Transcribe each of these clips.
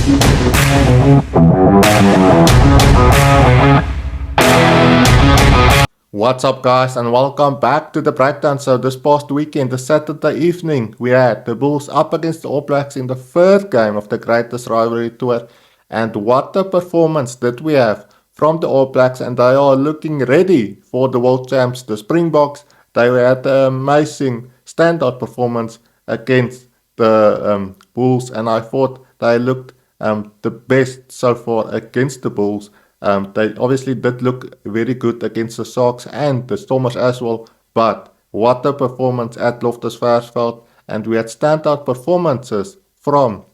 What's up guys and welcome back to the breakdown. So this past weekend, the Saturday evening, we had the Bulls up against the All Blacks in the third game of the greatest rivalry tour. And what a performance did we have from the All Blacks, and they are looking ready for the world champs, the Springboks. They had an amazing standout performance against the Bulls, and I thought they looked the best so far against the Bulls. They obviously did look very good against the Sharks and the Stormers as well, but what a performance at Loftus Versfeld, and we had standout performances from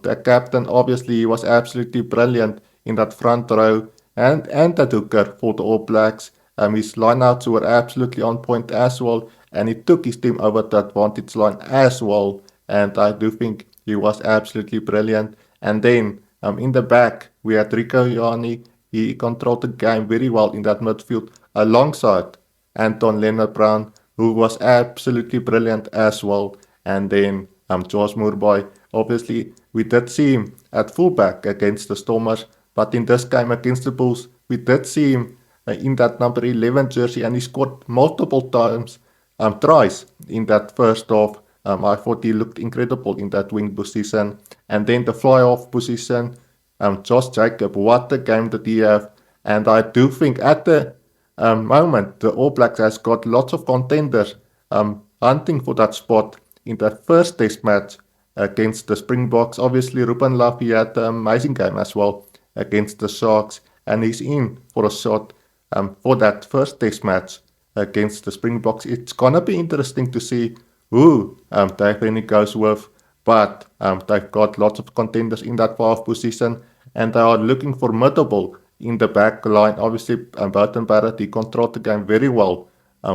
the captain. Obviously he was absolutely brilliant in that front row, and that hooker for the All Blacks. His lineouts were absolutely on point as well, and he took his team over the advantage line as well, and I do think he was absolutely brilliant. And then in the back we had Rico Ioane. He controlled the game very well in that midfield alongside Anton Leonard-Brown, who was absolutely brilliant as well. And then George Moorboy. Obviously, we did see him at fullback against the Stormers, but in this game against the Bulls, we did see him in that number 11 jersey, and he scored multiple times tries in that first half. I thought he looked incredible in that wing position. And then the fly-off position, Josh Jacob, what a game did he have. And I do think at the moment the All Blacks has got lots of contenders hunting for that spot in that first test match against the Springboks. Obviously Ruben Love, he had an amazing game as well against the Sharks, and he's in for a shot for that first test match against the Springboks. It's gonna be interesting to see who Dave Rennie goes with, but they've got lots of contenders in that 5 position, and they are looking formidable in the back line. Obviously Burton Barrett, he controlled the game very well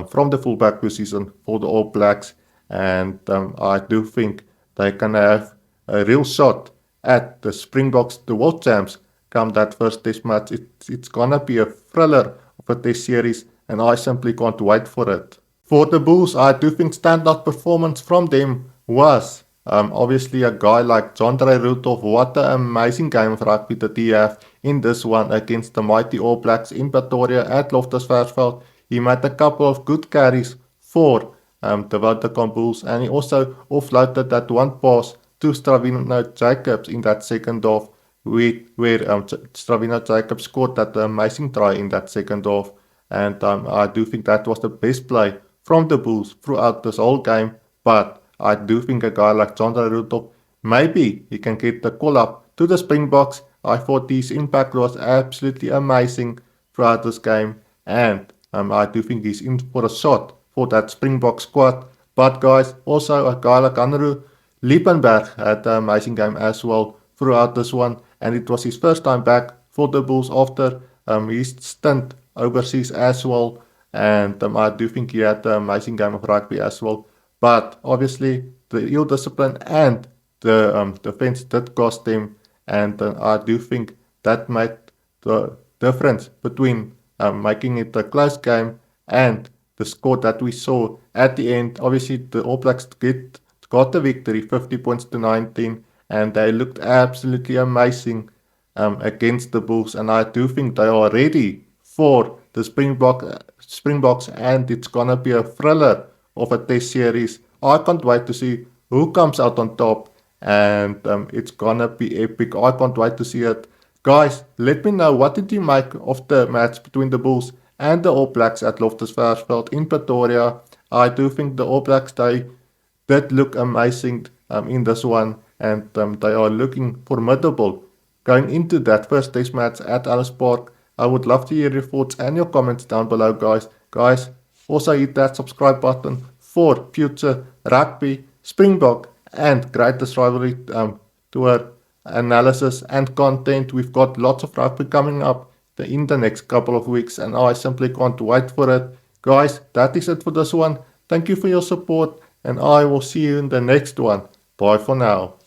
from the fullback position for the All Blacks, and I do think they can have a real shot at the Springboks, the world champs, come that first test match. It's gonna be a thriller of a test series, and I simply can't wait for it. For the Bulls, I do think standout performance from them was obviously a guy like Jandre Rudolph. What an amazing game of rugby that he have in this one against the mighty All Blacks in Pretoria at Loftus Versfeld. He made a couple of good carries for the Vodacom Bulls, and he also offloaded that one pass to Stravino Jacobs in that second half, where Stravino Jacobs scored that amazing try in that second half. And I do think that was the best play from the Bulls throughout this whole game. But I do think a guy like Jandre Rudolph, maybe he can get the call up to the Springboks. I thought his impact was absolutely amazing throughout this game, and I do think he's in for a shot for that Springbok squad. But guys, also a guy like Andrew Liebenberg had an amazing game as well throughout this one, and it was his first time back for the Bulls after his stint overseas as well. And I do think he had an amazing game of rugby as well. But obviously the ill discipline and the defense did cost him, and I do think that made the difference between making it a close game and the score that we saw at the end. Obviously the All Blacks got the victory, 50 points to 19, and they looked absolutely amazing against the Bulls, and I do think they are ready for the Springboks, and it's gonna be a thriller of a test series. I can't wait to see who comes out on top, and it's gonna be epic. I can't wait to see it. Guys, let me know, what did you make of the match between the Bulls and the All Blacks at Loftus Versfeld in Pretoria? I do think the All Blacks, they did look amazing in this one, and they are looking formidable going into that first test match at Ellis Park. I would love to hear your thoughts and your comments down below, guys. Guys, also hit that subscribe button for future rugby, Springbok, and greatest rivalry tour analysis and content. We've got lots of rugby coming up in the next couple of weeks, and I simply can't wait for it. Guys, that is it for this one. Thank you for your support, and I will see you in the next one. Bye for now.